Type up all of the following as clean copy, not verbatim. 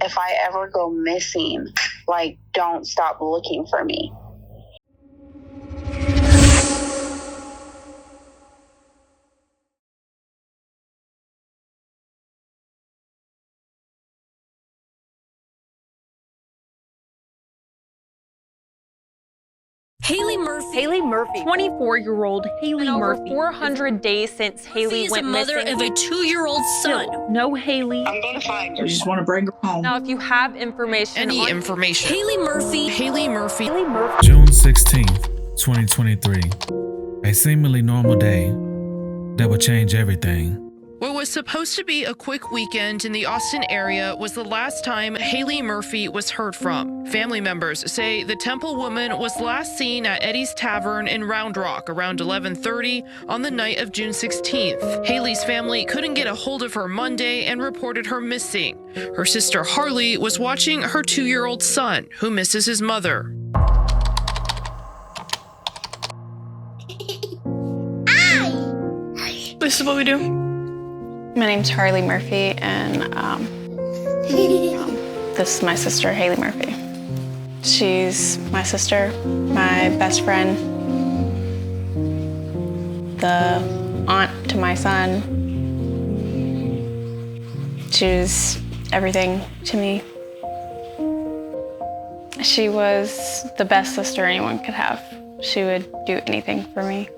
if I ever go missing, like, don't stop looking for me. Haleigh Murphy. 24-year-old Haleigh Over Murphy. 400 days since Haleigh went missing. Mother of a 2-year-old son. Still, No Haleigh. I'm going to find her. We just want to bring her home. now if you have information Any on information. Haleigh Murphy. June 16th, 2023. A seemingly normal day that would change everything. What was supposed to be a quick weekend in the Austin area was the last time Haleigh Murphy was heard from. Family members say the Temple woman was last seen at Eddie's Tavern in Round Rock around 11:30 on the night of June 16th. Haleigh's family couldn't get a hold of her Monday and reported her missing. Her sister Haleigh was watching her 2-year-old son, who misses his mother. This is what we do. My name's Haleigh Murphy, and this is my sister, Haleigh Murphy. She's my sister, my best friend, the aunt to my son. She's everything to me. She was the best sister anyone could have. She would do anything for me.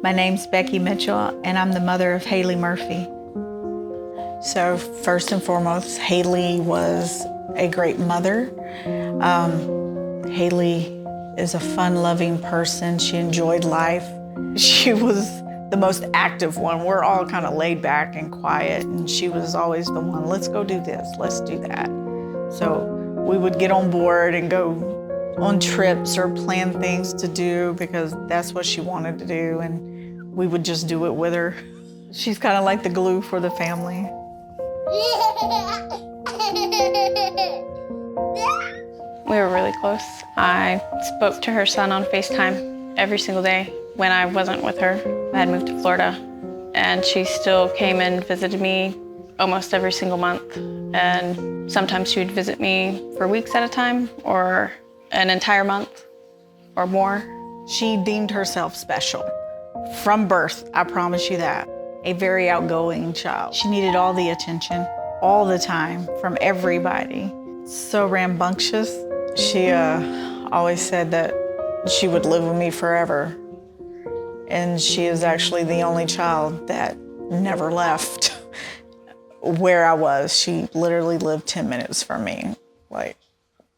My name's Becky Mitchell, and I'm the mother of Haleigh Murphy. So first and foremost, Haleigh was a great mother. Haleigh is a fun-loving person. She enjoyed life. She was the most active one. We're all kind of laid back and quiet, and she was always the one, let's go do this, let's do that. So we would get on board and go on trips or plan things to do because that's what she wanted to do, and we would just do it with her. She's kind of like the glue for the family. We were really close. I spoke to her son on FaceTime every single day when I wasn't with her. I had moved to Florida, and she still came and visited me almost every single month. And sometimes she would visit me for weeks at a time or an entire month or more. She deemed herself special. From birth, I promise you that. A very outgoing child. She needed all the attention, all the time, from everybody. So rambunctious. She always said that she would live with me forever. And she is actually the only child that never left where I was. She literally lived 10 minutes from me. Like,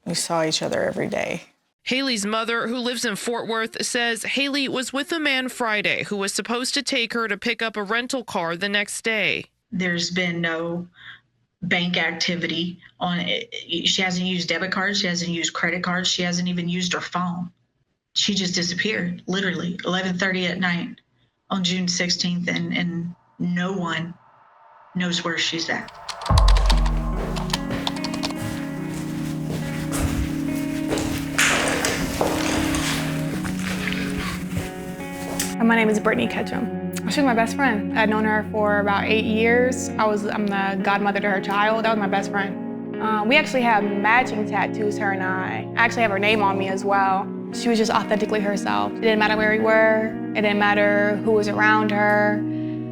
we saw each other every day. Haleigh's mother, who lives in Fort Worth, says Haleigh was with a man Friday who was supposed to take her to pick up a rental car the next day. There's been no bank activity on it. She hasn't used debit cards. She hasn't used credit cards. She hasn't even used her phone. She just disappeared, literally, 11:30 at night on June 16th, and no one knows where she's at. My name is Brittany Ketchum. She's my best friend. I'd known her for about 8 years. I'm the godmother to her child. That was my best friend. We actually have matching tattoos, her and I. I actually have her name on me as well. She was just authentically herself. It didn't matter where we were. It didn't matter who was around her,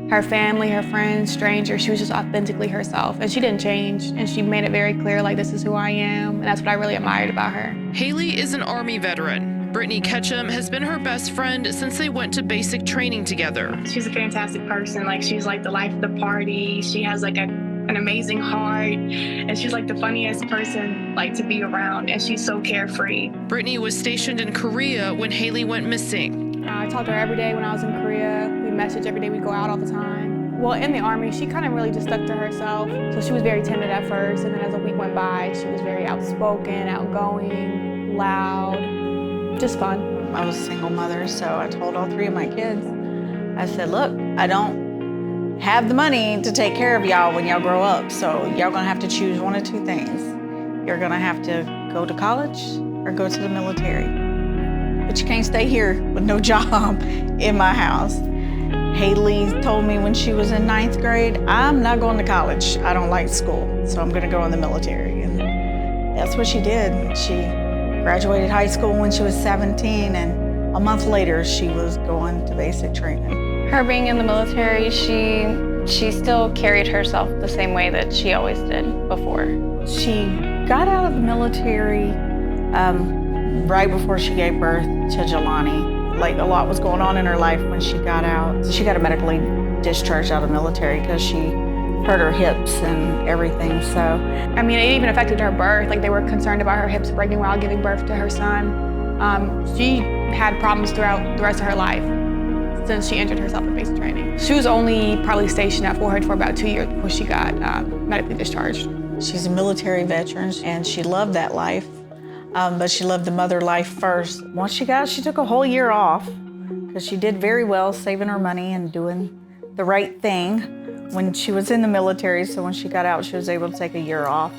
her family, her friends, strangers. She was just authentically herself, and she didn't change. And she made it very clear, like, this is who I am, and that's what I really admired about her. Haleigh is an Army veteran. Brittany Ketchum has been her best friend since they went to basic training together. She's a fantastic person. Like, she's like the life of the party. She has like an amazing heart, and she's like the funniest person like to be around, and she's so carefree. Brittany was stationed in Korea when Haleigh went missing. I talked to her every day when I was in Korea. We messaged every day. We go out all the time. Well, in the Army, she kind of really just stuck to herself. So she was very timid at first, and then as a week went by, she was very outspoken, outgoing, loud. Just fun. I was a single mother, so I told all 3 of my kids, I said, look, I don't have the money to take care of y'all when y'all grow up, so y'all gonna have to choose one of 2 things. You're gonna have to go to college or go to the military. But you can't stay here with no job in my house. Haleigh told me when she was in 9th grade, I'm not going to college. I don't like school, so I'm gonna go in the military. And that's what she did. She graduated high school when she was 17, and a month later, she was going to basic training. Her being in the military, she still carried herself the same way that she always did before. She got out of the military right before she gave birth to Jelani. Like, a lot was going on in her life when she got out. She got medically discharged out of the military because she hurt her hips and everything, so. I mean, it even affected her birth. Like, they were concerned about her hips breaking while giving birth to her son. She had problems throughout the rest of her life since she entered herself in basic training. She was only probably stationed at Fort Hood for about 2 years before she got medically discharged. She's a military veteran, and she loved that life, but she loved the mother life first. Once she got out, she took a whole year off because she did very well saving her money and doing the right thing when she was in the military. So when she got out, she was able to take a year off,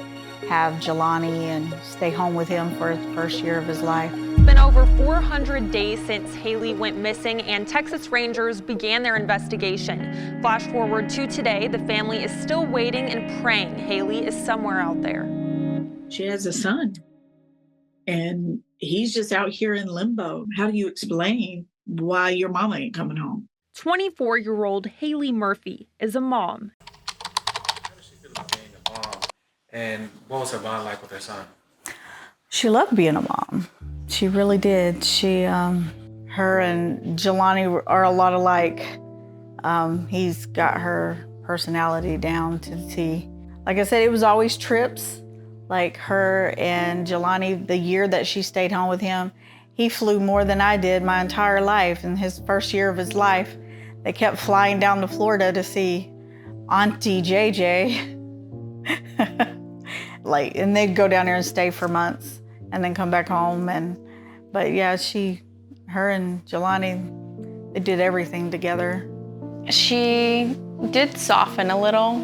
have Jelani, and stay home with him for the first year of his life. It's been over 400 days since Haleigh went missing, and Texas Rangers began their investigation. Flash forward to today, the family is still waiting and praying Haleigh is somewhere out there. She has a son, and he's just out here in limbo. How do you explain why your mama ain't coming home? 24-year-old Haleigh Murphy is a mom. And what was her bond like with her son? She loved being a mom. She really did. Her and Jelani are a lot alike. He's got her personality down to the T. Like I said, it was always trips. Like her and Jelani, the year that she stayed home with him, he flew more than I did my entire life. In his first year of his life, they kept flying down to Florida to see Auntie JJ. And they'd go down there and stay for months and then come back home. But yeah, her and Jelani, they did everything together. She did soften a little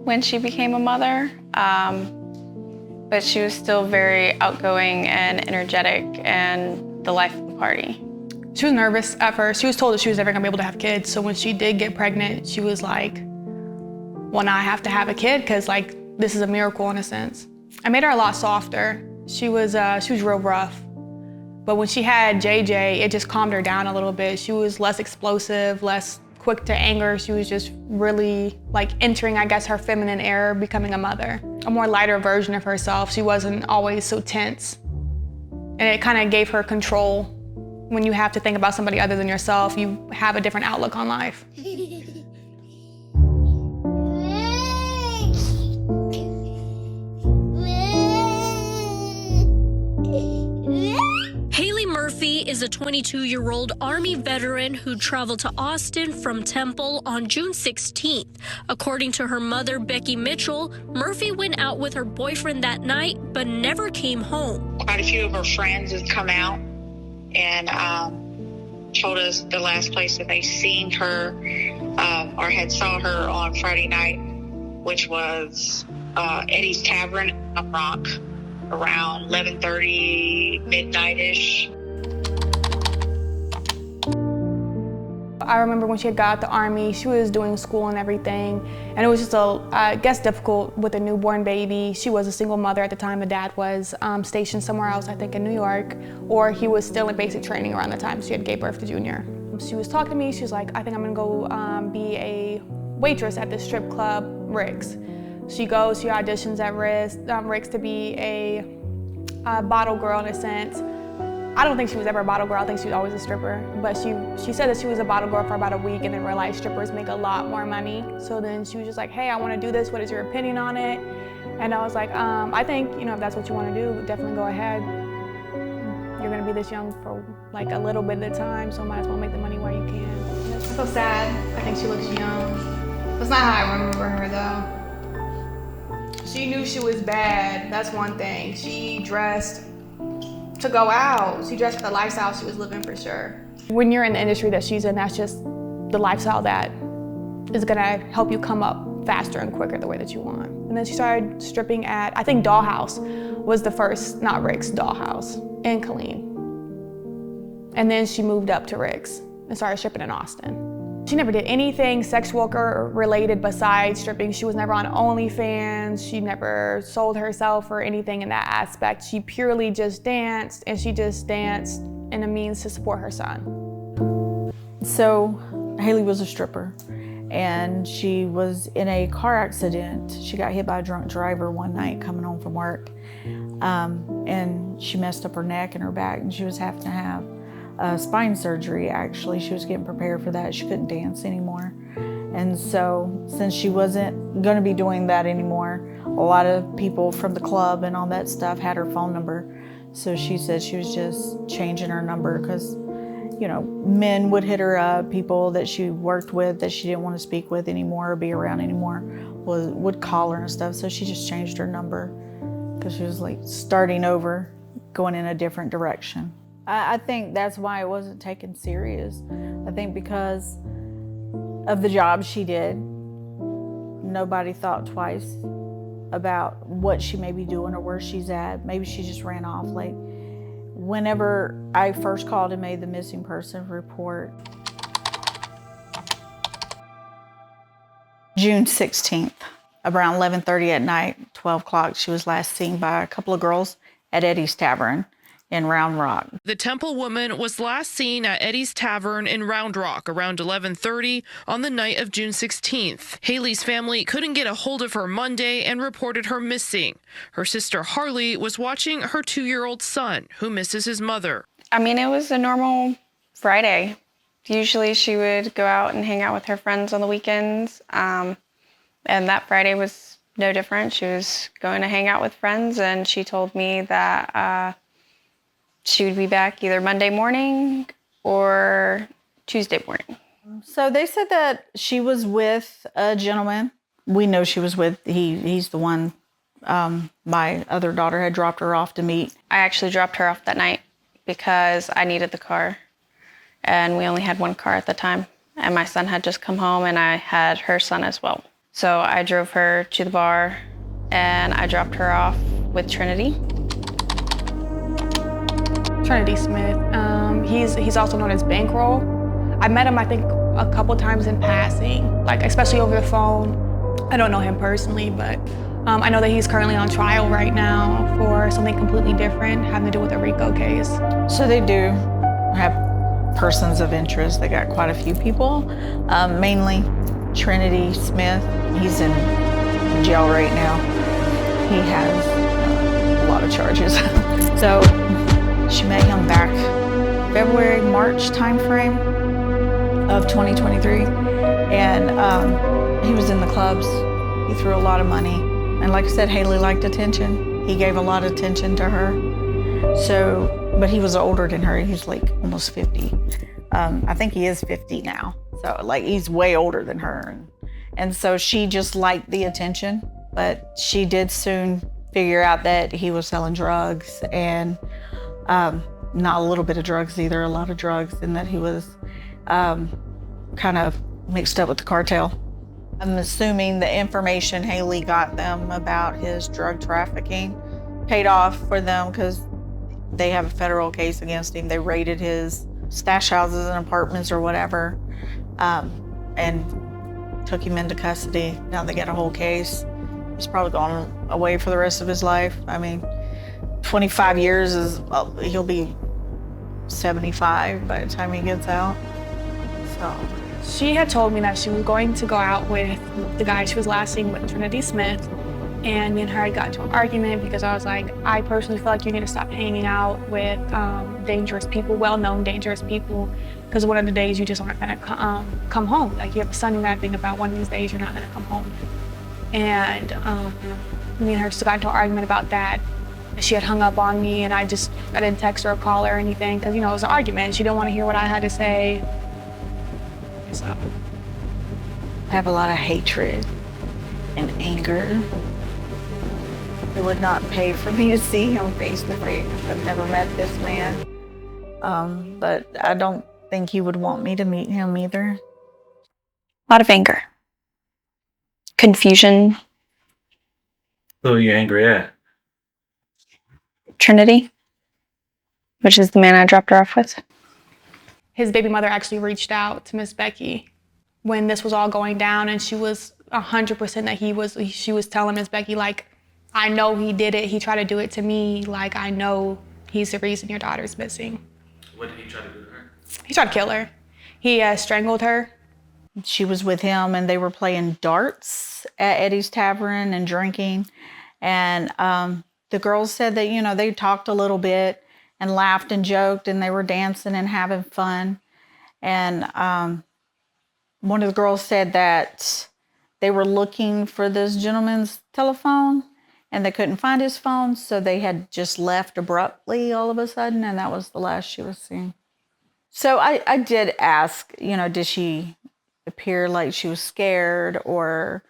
when she became a mother, but she was still very outgoing and energetic and the life of the party. She was nervous at first. She was told that she was never gonna be able to have kids. So when she did get pregnant, she was like, well, now I have to have a kid because like, this is a miracle in a sense. I made her a lot softer. She was real rough. But when she had JJ, it just calmed her down a little bit. She was less explosive, less quick to anger. She was just really like entering, I guess, her feminine era, becoming a mother. A more lighter version of herself. She wasn't always so tense. And it kind of gave her control. When you have to think about somebody other than yourself, you have a different outlook on life. Haleigh Murphy is a 22-year-old Army veteran who traveled to Austin from Temple on June 16th. According to her mother, Becky Mitchell, Murphy went out with her boyfriend that night, but never came home. Quite a few of her friends have come out and told us the last place that they seen her or had saw her on Friday night, which was Eddie's Tavern in Rock, around 11:30, midnight-ish. I remember when she had got out the Army, she was doing school and everything, and it was just, I guess, difficult with a newborn baby. She was a single mother at the time. The dad was stationed somewhere else, I think in New York, or he was still in basic training around the time she had gave birth to Junior. She was talking to me, she was like, I think I'm gonna go be a waitress at this strip club, Rick's. She goes, she auditions at Rick's to be a bottle girl in a sense. I don't think she was ever a bottle girl, I think she was always a stripper. But she said that she was a bottle girl for about a week and then realized strippers make a lot more money. So then she was just like, hey, I wanna do this, what is your opinion on it? And I was like, I think, if that's what you wanna do, definitely go ahead. You're gonna be this young for like a little bit at a time, so might as well make the money while you can. It's so sad, I think she looks young. That's not how I remember her though. She knew she was bad, that's one thing. She dressed to go out. She dressed for the lifestyle she was living for sure. When you're in the industry that she's in, that's just the lifestyle that is gonna help you come up faster and quicker the way that you want. And then she started stripping at, I think Dollhouse was the first, not Rick's, Dollhouse in Killeen. And then she moved up to Rick's and started stripping in Austin. She never did anything sex worker related besides stripping. She was never on OnlyFans. She never sold herself or anything in that aspect. She purely just danced, and she just danced in a means to support her son. So Haleigh was a stripper, and she was in a car accident. She got hit by a drunk driver one night coming home from work, and she messed up her neck and her back, and she was having to have spine surgery. Actually, she was getting prepared for that. She couldn't dance anymore, and so since she wasn't going to be doing that anymore, a lot of people from the club and all that stuff had her phone number. So she said she was just changing her number because, you know, men would hit her up, people that she worked with that she didn't want to speak with anymore or be around anymore would call her and stuff. So she just changed her number because she was like starting over, going in a different direction. I think that's why it wasn't taken serious. I think because of the job she did, nobody thought twice about what she may be doing or where she's at. Maybe she just ran off. Like, whenever I first called and made the missing person report, June 16th, around 11:30 at night, 12 o'clock, she was last seen by a couple of girls at Eddie's Tavern in Round Rock. The Temple woman was last seen at Eddie's Tavern in Round Rock around 11:30 on the night of June 16th. Haleigh's family couldn't get a hold of her Monday and reported her missing. Her sister Haleigh was watching her 2-year-old son, who misses his mother. I mean, it was a normal Friday. Usually she would go out and hang out with her friends on the weekends. And that Friday was no different. She was going to hang out with friends, and she told me that she would be back either Monday morning or Tuesday morning. So they said that she was with a gentleman. We know she was with, he's the one my other daughter had dropped her off to meet. I actually dropped her off that night because I needed the car, and we only had one car at the time, and my son had just come home, and I had her son as well. So I drove her to the bar, and I dropped her off with Trinity. Trinity Smith. He's also known as Bankroll. I met him, I think, a couple times in passing, like especially over the phone. I don't know him personally, but I know that he's currently on trial right now for something completely different, having to do with a RICO case. So they do have persons of interest. They got quite a few people, mainly Trinity Smith. He's in jail right now. He has a lot of charges. So she met him back February, March timeframe of 2023. And he was in the clubs. He threw a lot of money. And like I said, Haleigh liked attention. He gave a lot of attention to her. So, but he was older than her. He's like almost 50. I think he is 50 now. So like he's way older than her. And so she just liked the attention, but she did soon figure out that he was selling drugs, and not a little bit of drugs either, a lot of drugs, and that he was kind of mixed up with the cartel. I'm assuming the information Haleigh got them about his drug trafficking paid off for them, because they have a federal case against him. They raided his stash houses and apartments or whatever, and took him into custody. Now they got a whole case. He's probably going away for the rest of his life. I mean, 25 years is, well, he'll be 75 by the time he gets out. So she had told me that she was going to go out with the guy she was last seeing with, Trinity Smith, and me and her had got into an argument because I was like, I personally feel like you need to stop hanging out with dangerous people, well-known dangerous people, because one of the days you just aren't gonna come home. Like, you have a son, you gotta think about one of these days you're not gonna come home. And me and her still got into an argument about that. She had hung up on me, and I didn't text her or call her or anything, because, you know, it was an argument. She didn't want to hear what I had to say. So I have a lot of hatred and anger. It would not pay for me to see him face to face. I've never met this man. But I don't think he would want me to meet him either. A lot of anger. Confusion. Who are you angry at? Trinity, which is the man I dropped her off with. His baby mother actually reached out to Miss Becky when this was all going down, and she was 100% that she was telling Miss Becky, like, I know he did it. He tried to do it to me. Like, I know he's the reason your daughter's missing. What did he try to do to her? He tried to kill her. He strangled her. She was with him, and they were playing darts at Eddie's Tavern and drinking. And the girls said that, you know, they talked a little bit and laughed and joked, and they were dancing and having fun. And one of the girls said that they were looking for this gentleman's telephone, and they couldn't find his phone, so they had just left abruptly all of a sudden, and that was the last she was seen. So I did ask, you know, did she appear like she was scared, or,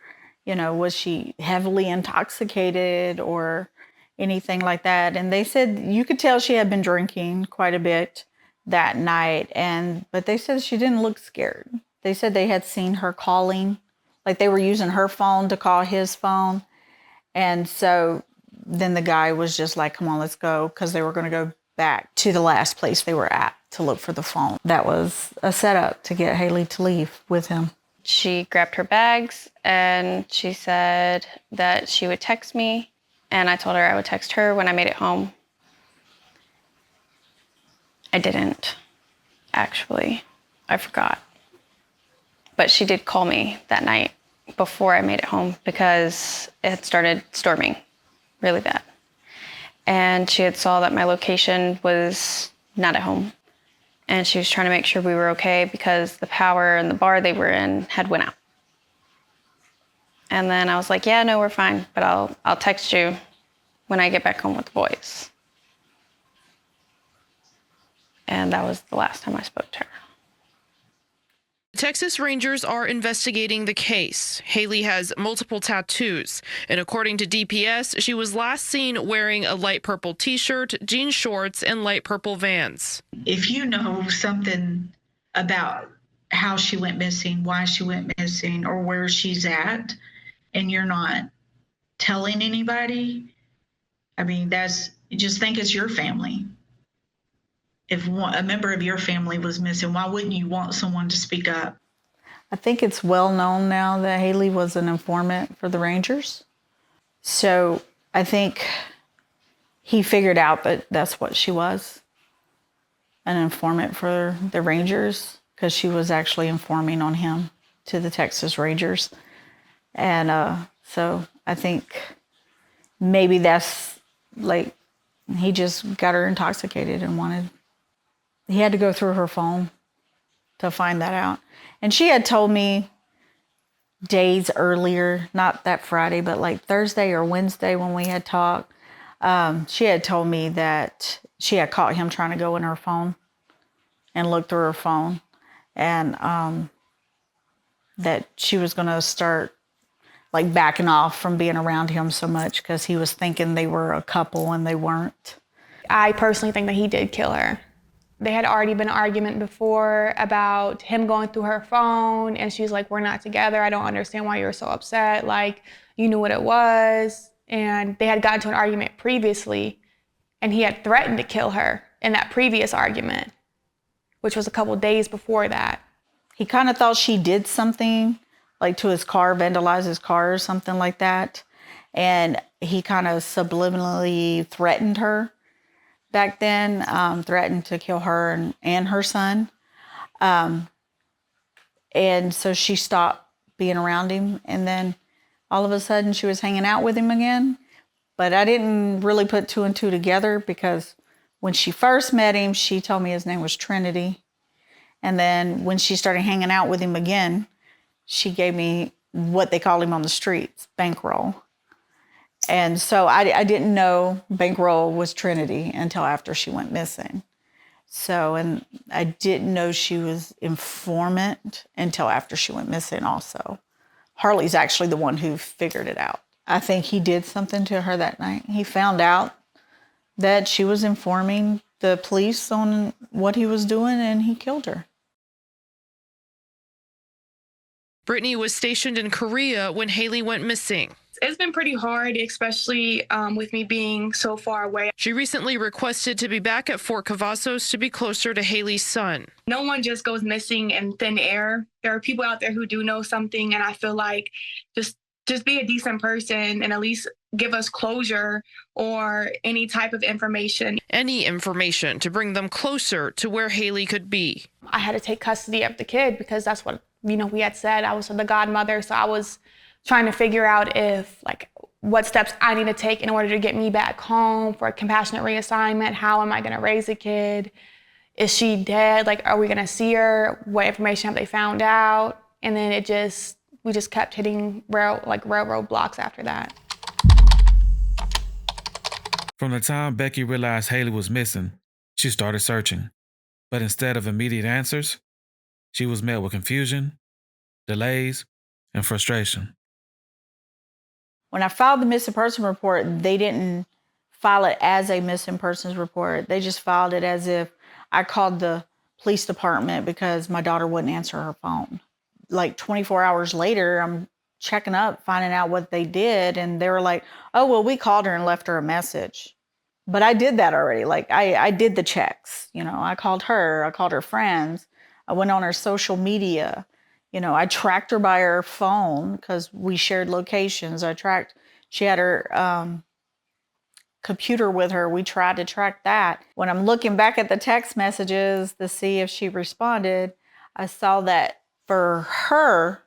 you know, was she heavily intoxicated or anything like that? And they said you could tell she had been drinking quite a bit that night, but they said she didn't look scared. They said they had seen her calling, like they were using her phone to call his phone. And so then the guy was just like, come on, let's go, because they were going to go back to the last place they were at to look for the phone. That was a setup to get Haleigh to leave with him. She grabbed her bags and she said that she would text me, and I told her I would text her when I made it home. I didn't, actually. I forgot. But she did call me that night before I made it home because it had started storming really bad. And she had saw that my location was not at home. And she was trying to make sure we were okay because the power in the bar they were in had went out. And then I was like, yeah, no, we're fine, but I'll text you when I get back home with the boys. And that was the last time I spoke to her. Texas Rangers are investigating the case. Haleigh has multiple tattoos, and according to DPS, she was last seen wearing a light purple t-shirt, jean shorts, and light purple Vans. If you know something about how she went missing, why she went missing, or where she's at, and you're not telling anybody, I mean, just think it's your family. If a member of your family was missing, why wouldn't you want someone to speak up? I think it's well known now that Haleigh was an informant for the Rangers. So I think he figured out that that's what she was, an informant for the Rangers, because she was actually informing on him to the Texas Rangers. And so I think maybe that's like, he just got her intoxicated and he had to go through her phone to find that out. And she had told me days earlier, not that Friday, but like Thursday or Wednesday when we had talked, she had told me that she had caught him trying to go in her phone and look through her phone. And that she was going to start like backing off from being around him so much because he was thinking they were a couple and they weren't. I personally think that he did kill her. They had already been an argument before about him going through her phone, and she's like, we're not together. I don't understand why you're so upset. Like, you knew what it was. And they had gotten to an argument previously, and he had threatened to kill her in that previous argument, which was a couple days before that. He kind of thought she did something, like to his car, vandalize his car or something like that. And he kind of subliminally threatened her. Back then, threatened to kill her and her son. And so she stopped being around him. And then all of a sudden she was hanging out with him again. But I didn't really put two and two together because when she first met him, she told me his name was Trinity. And then when she started hanging out with him again, she gave me what they call him on the streets, bankroll. And so I didn't know bankroll was Trinity until after she went missing. So, and I didn't know she was informant until after she went missing also. Harley's actually the one who figured it out. I think he did something to her that night. He found out that she was informing the police on what he was doing, and he killed her. Brittany was stationed in Korea when Haleigh went missing. It's been pretty hard, especially with me being so far away. She recently requested to be back at Fort Cavazos to be closer to Haleigh's son. No one just goes missing in thin air. There are people out there who do know something, and I feel like just be a decent person and at least give us closure or any type of information. Any information to bring them closer to where Haleigh could be. I had to take custody of the kid because that's what, we had said. I was the godmother, so I was trying to figure out what steps I need to take in order to get me back home for a compassionate reassignment. How am I going to raise a kid? Is she dead? Are we going to see her? What information have they found out? And then we just kept hitting railroad blocks after that. From the time Becky realized Haleigh was missing, she started searching. But instead of immediate answers, she was met with confusion, delays, and frustration. When I filed the missing person report, they didn't file it as a missing persons report. They just filed it as if I called the police department because my daughter wouldn't answer her phone. 24 hours later, I'm checking up, finding out what they did, and they were like, oh, well, we called her and left her a message. But I did that already. I did the checks. I called her friends. I went on her social media. I tracked her by her phone because we shared locations. She had her computer with her. We tried to track that. When I'm looking back at the text messages to see if she responded, I saw that for her,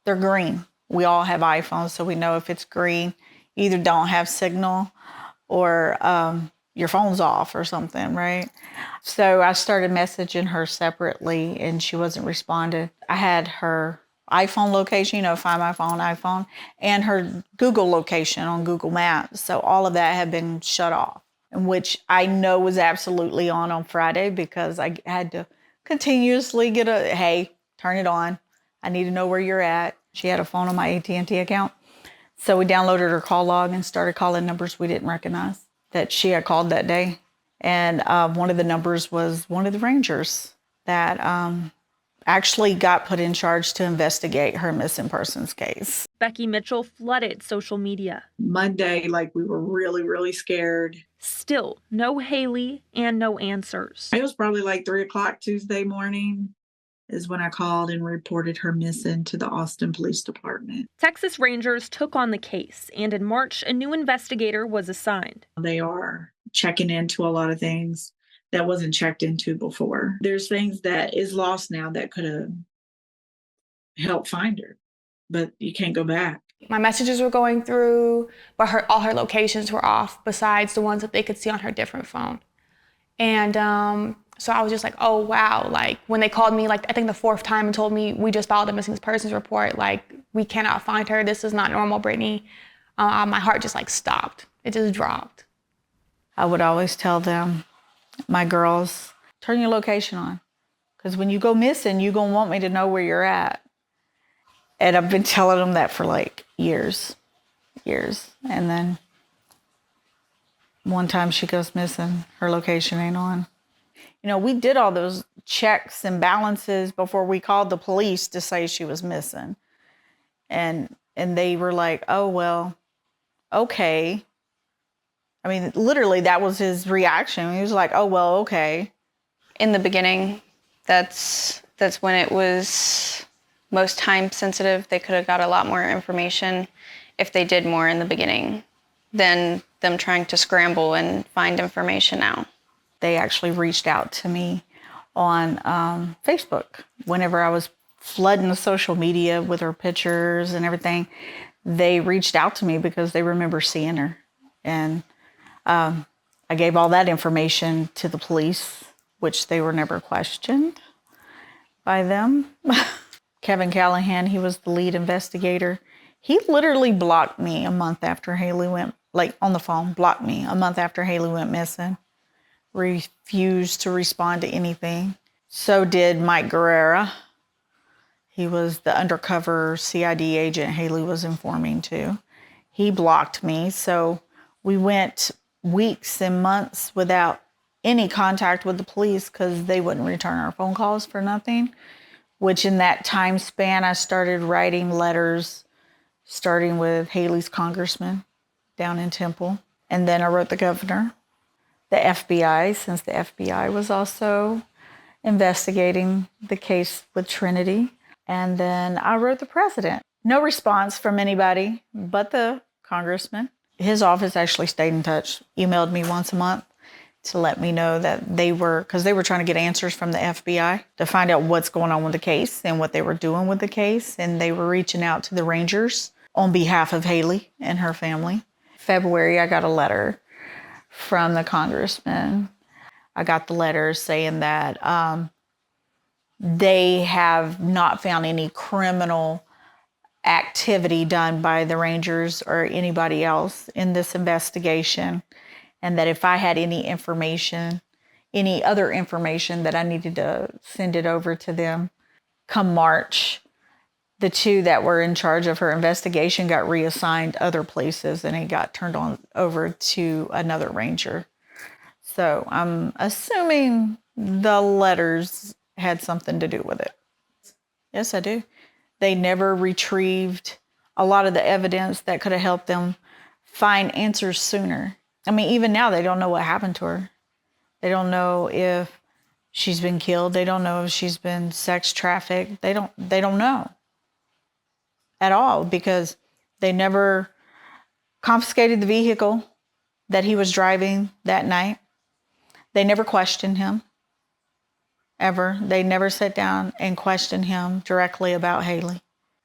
they're green. We all have iPhones, so we know if it's green, either don't have signal or your phone's off or something, right? So I started messaging her separately and she wasn't responding. I had her iPhone location, Find My Phone, iPhone, and her Google location on Google Maps. So all of that had been shut off, which I know was absolutely on Friday because I had to continuously get hey, turn it on. I need to know where you're at. She had a phone on my AT&T account. So we downloaded her call log and started calling numbers we didn't recognize that she had called that day. And one of the numbers was one of the Rangers that actually got put in charge to investigate her missing persons case. Becky Mitchell flooded social media. Monday, we were really, really scared. Still, no Haleigh and no answers. It was probably 3:00 Tuesday morning is when I called and reported her missing to the Austin Police Department. Texas Rangers took on the case, and in March, a new investigator was assigned. They are checking into a lot of things that wasn't checked into before. There's things that is lost now that could have helped find her, but you can't go back. My messages were going through, but all her locations were off besides the ones that they could see on her different phone. And so I was just oh, wow. When they called me, I think the fourth time and told me, we just filed a missing persons report. We cannot find her. This is not normal, Brittany. My heart just stopped. It just dropped. I would always tell them, my girls, turn your location on. Because when you go missing, you're going to want me to know where you're at. And I've been telling them that for years. And then one time she goes missing, her location ain't on. We did all those checks and balances before we called the police to say she was missing. And they were like, oh, well, okay. I mean, literally, that was his reaction. He was like, oh, well, okay. In the beginning, that's when it was most time sensitive. They could have got a lot more information if they did more in the beginning than them trying to scramble and find information now. They actually reached out to me on Facebook. Whenever I was flooding the social media with her pictures and everything, they reached out to me because they remember seeing her. And I gave all that information to the police, which they were never questioned by them. Kevin Callahan, he was the lead investigator. He literally blocked me a month after Haleigh went, on the phone, blocked me a month after Haleigh went missing. Refused to respond to anything. So did Mike Guerrera. He was the undercover CID agent Haleigh was informing to. He blocked me. So we went weeks and months without any contact with the police because they wouldn't return our phone calls for nothing, which in that time span, I started writing letters starting with Haleigh's congressman down in Temple. And then I wrote the governor, the FBI, since the FBI was also investigating the case with Trinity. And then I wrote the president. No response from anybody but the congressman. His office actually stayed in touch, emailed me once a month to let me know that because they were trying to get answers from the FBI to find out what's going on with the case and what they were doing with the case. And they were reaching out to the Rangers on behalf of Haleigh and her family. February, I got a letter from the congressman. I got the letter saying that they have not found any criminal activity done by the Rangers or anybody else in this investigation, and that if I had any other information that I needed to send it over to them. Come March, the two that were in charge of her investigation got reassigned other places, and it got turned over to another Ranger. So I'm assuming the letters had something to do with it. Yes, I do. They never retrieved a lot of the evidence that could have helped them find answers sooner. I mean, even now, they don't know what happened to her. They don't know if she's been killed. They don't know if she's been sex trafficked. They don't know at all, because they never confiscated the vehicle that he was driving that night. They never questioned him, ever. They never sat down and questioned him directly about Haleigh.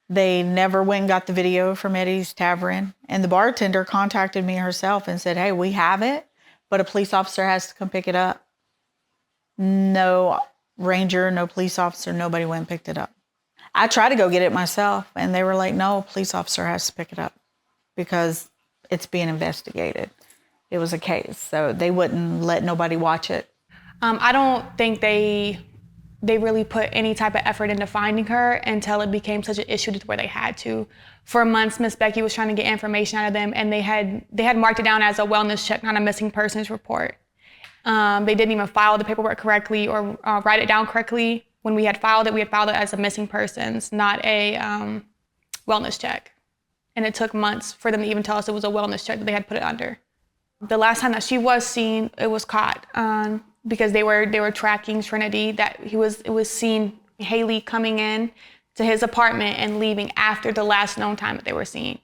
They never went and got the video from Eddie's Tavern. And the bartender contacted me herself and said, hey, we have it, but a police officer has to come pick it up. No Ranger, no police officer, nobody went and picked it up. I tried to go get it myself, and they were like, no, a police officer has to pick it up because it's being investigated. It was a case, so they wouldn't let nobody watch it. I don't think they really put any type of effort into finding her until it became such an issue to where they had to. For months, Miss Becky was trying to get information out of them, and they had marked it down as a wellness check, not a missing persons report. They didn't even file the paperwork correctly or write it down correctly. When we had filed it as a missing persons, not a wellness check. And it took months for them to even tell us it was a wellness check that they had put it under. The last time that she was seen, it was caught because they were tracking Trinity. It was seen Haleigh coming in to his apartment and leaving after the last known time that they were seen.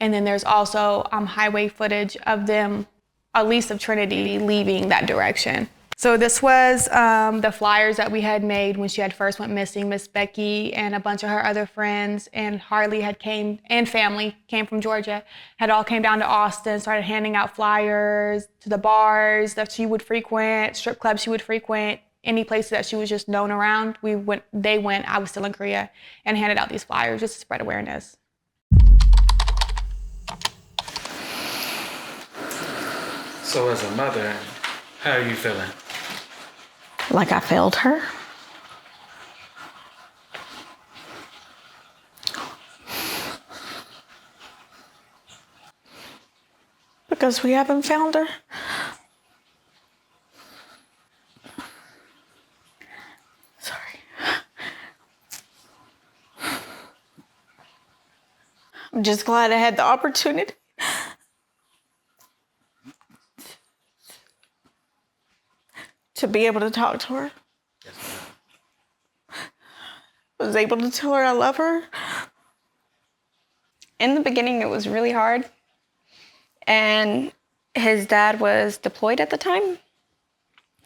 And then there's also highway footage of them, at least of Trinity, leaving that direction. So this was the flyers that we had made when she had first went missing. Miss Becky and a bunch of her other friends and Harley and family came from Georgia, had all came down to Austin, started handing out flyers to the bars that she would frequent, strip clubs she would frequent, any places that she was just known around. I was still in Korea, and handed out these flyers just to spread awareness. So as a mother, how are you feeling? Like I failed her. Because we haven't found her. Sorry. I'm just glad I had the opportunity to be able to talk to her. I was able to tell her I love her. In the beginning, it was really hard. And his dad was deployed at the time.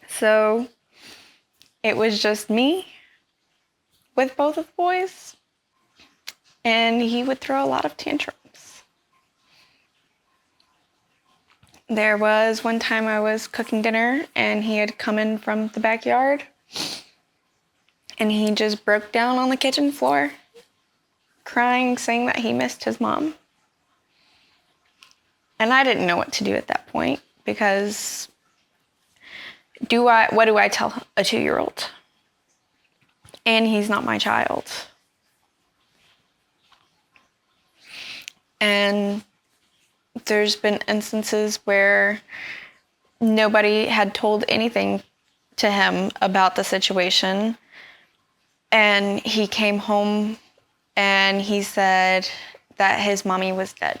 So it was just me with both of the boys. And he would throw a lot of tantrums. There was one time I was cooking dinner and he had come in from the backyard and he just broke down on the kitchen floor, crying, saying that he missed his mom. And I didn't know what to do at that point because what do I tell a 2-year-old? And he's not my child. And there's been instances where nobody had told anything to him about the situation. And he came home and he said that his mommy was dead.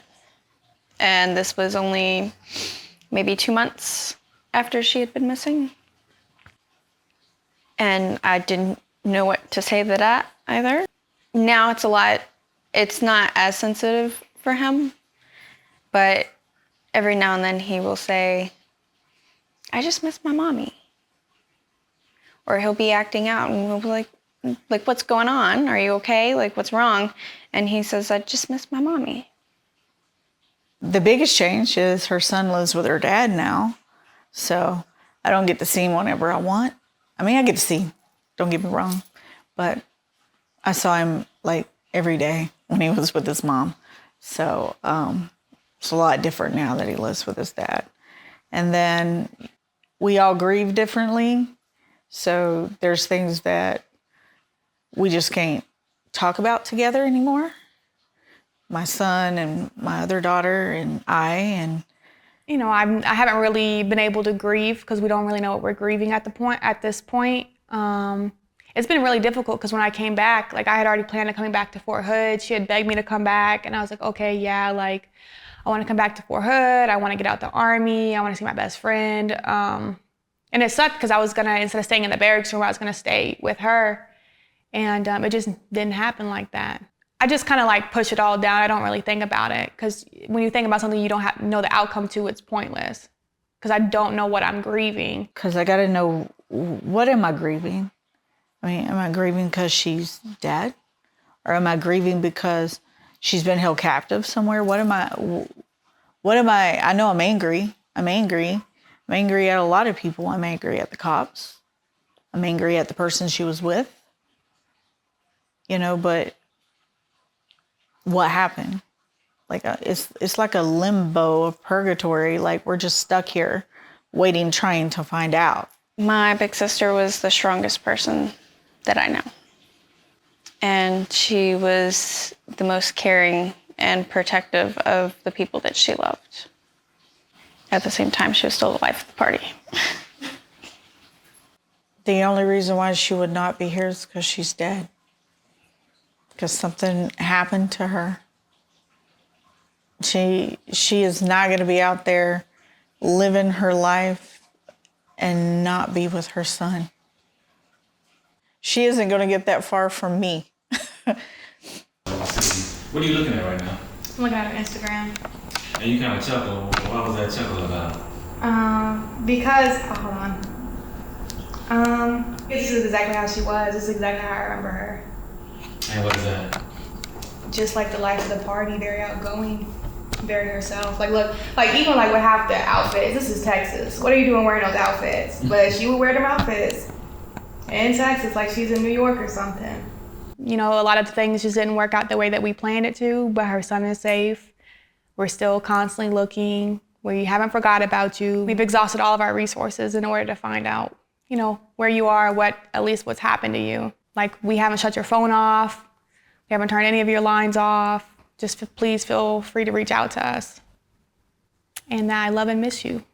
And this was only maybe 2 months after she had been missing. And I didn't know what to say to that either. Now it's not as sensitive for him, but every now and then he will say, I just miss my mommy. Or he'll be acting out and we'll be like, what's going on? Are you okay? Like, what's wrong? And he says, I just miss my mommy. The biggest change is her son lives with her dad now. So I don't get to see him whenever I want. I mean, I get to see him, don't get me wrong. But I saw him like every day when he was with his mom. So it's a lot different now that he lives with his dad. And then we all grieve differently. So there's things that we just can't talk about together anymore. My son and my other daughter and I. And you know, I haven't really been able to grieve because we don't really know what we're grieving at this point. It's been really difficult because when I came back, like I had already planned on coming back to Fort Hood. She had begged me to come back, and I was like, okay, yeah, like I want to come back to Fort Hood. I want to get out the Army. I want to see my best friend. And it sucked because I was gonna, instead of staying in the barracks room, I was gonna stay with her, and it just didn't happen like that. I just kind of like push it all down. I don't really think about it because when you think about something you don't know the outcome to, it's pointless because I don't know what I'm grieving. Because I got to know, what am I grieving? I mean, am I grieving because she's dead? Or am I grieving because she's been held captive somewhere? What am I, I know I'm angry. I'm angry at a lot of people. I'm angry at the cops. I'm angry at the person she was with. You know, but what happened? Like it's like a limbo of purgatory. Like we're just stuck here waiting, trying to find out. My big sister was the strongest person that I know. And she was the most caring and protective of the people that she loved. At the same time, she was still the life of the party. The only reason why she would not be here is because she's dead. Because something happened to her. She is not going to be out there living her life and not be with her son. She isn't going to get that far from me. What are you looking at right now? I'm looking at her Instagram. And you kind of chuckle. What was that chuckle about? Because, hold on. This is exactly how she was. This is exactly how I remember her. And what is that? Just like the life of the party, very outgoing, very herself. Like, look, like even like with half the outfits, this is Texas. What are you doing wearing those outfits? But she would wear them outfits in Texas like she's in New York or something. You know, a lot of the things just didn't work out the way that we planned it to, but her son is safe. We're still constantly looking. We haven't forgot about you. We've exhausted all of our resources in order to find out, you know, where you are, at least what's happened to you. Like, we haven't shut your phone off. We haven't turned any of your lines off. Just please feel free to reach out to us. And I love and miss you.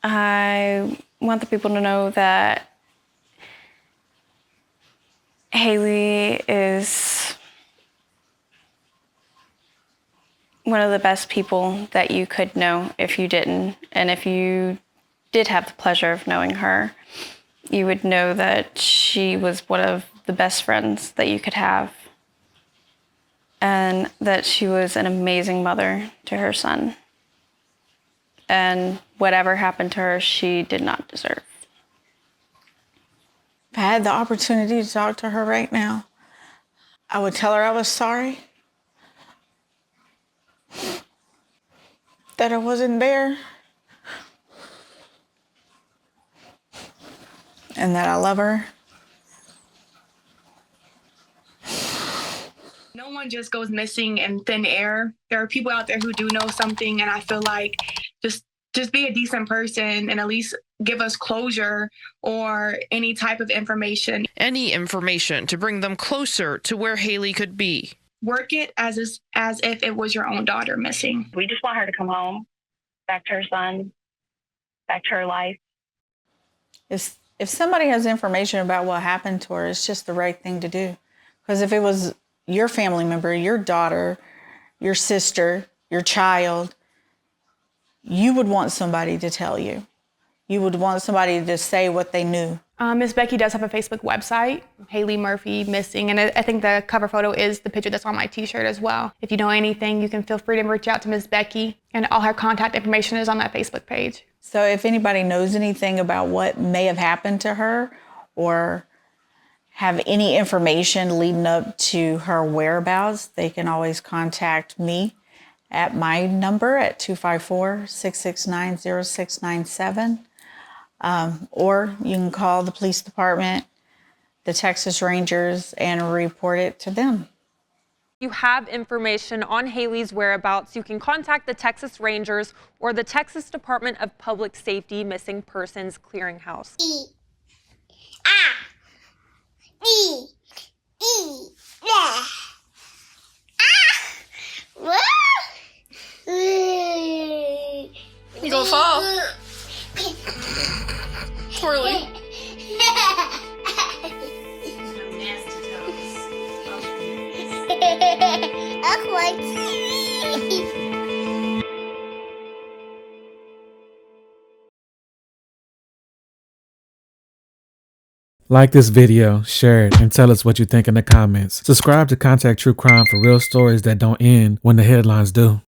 I want the people to know that Haleigh is one of the best people that you could know if you didn't. And if you did have the pleasure of knowing her, you would know that she was one of the best friends that you could have. And that she was an amazing mother to her son. And whatever happened to her, she did not deserve. If I had the opportunity to talk to her right now, I would tell her I was sorry. That I wasn't there. And that I love her. No one just goes missing in thin air. There are people out there who do know something, and I feel like just be a decent person and at least give us closure or any type of information. Any information to bring them closer to where Haleigh could be. Work it as if it was your own daughter missing. We just want her to come home, back to her son, back to her life. It's If somebody has information about what happened to her, it's just the right thing to do. Because if it was your family member, your daughter, your sister, your child, you would want somebody to tell you. You would want somebody to say what they knew. Miss Becky does have a Facebook website, Haleigh Murphy Missing, and I think the cover photo is the picture that's on my t-shirt as well. If you know anything, you can feel free to reach out to Miss Becky, and all her contact information is on that Facebook page. So if anybody knows anything about what may have happened to her or have any information leading up to her whereabouts, they can always contact me at my number at 254-669-0697. Or you can call the police department, the Texas Rangers, and report it to them. If you have information on Haleigh's whereabouts, you can contact the Texas Rangers or the Texas Department of Public Safety Missing Persons Clearinghouse. You gonna fall? Poorly. Like this video, share it, and tell us what you think in the comments. Subscribe to Contact True Crime for real stories that don't end when the headlines do.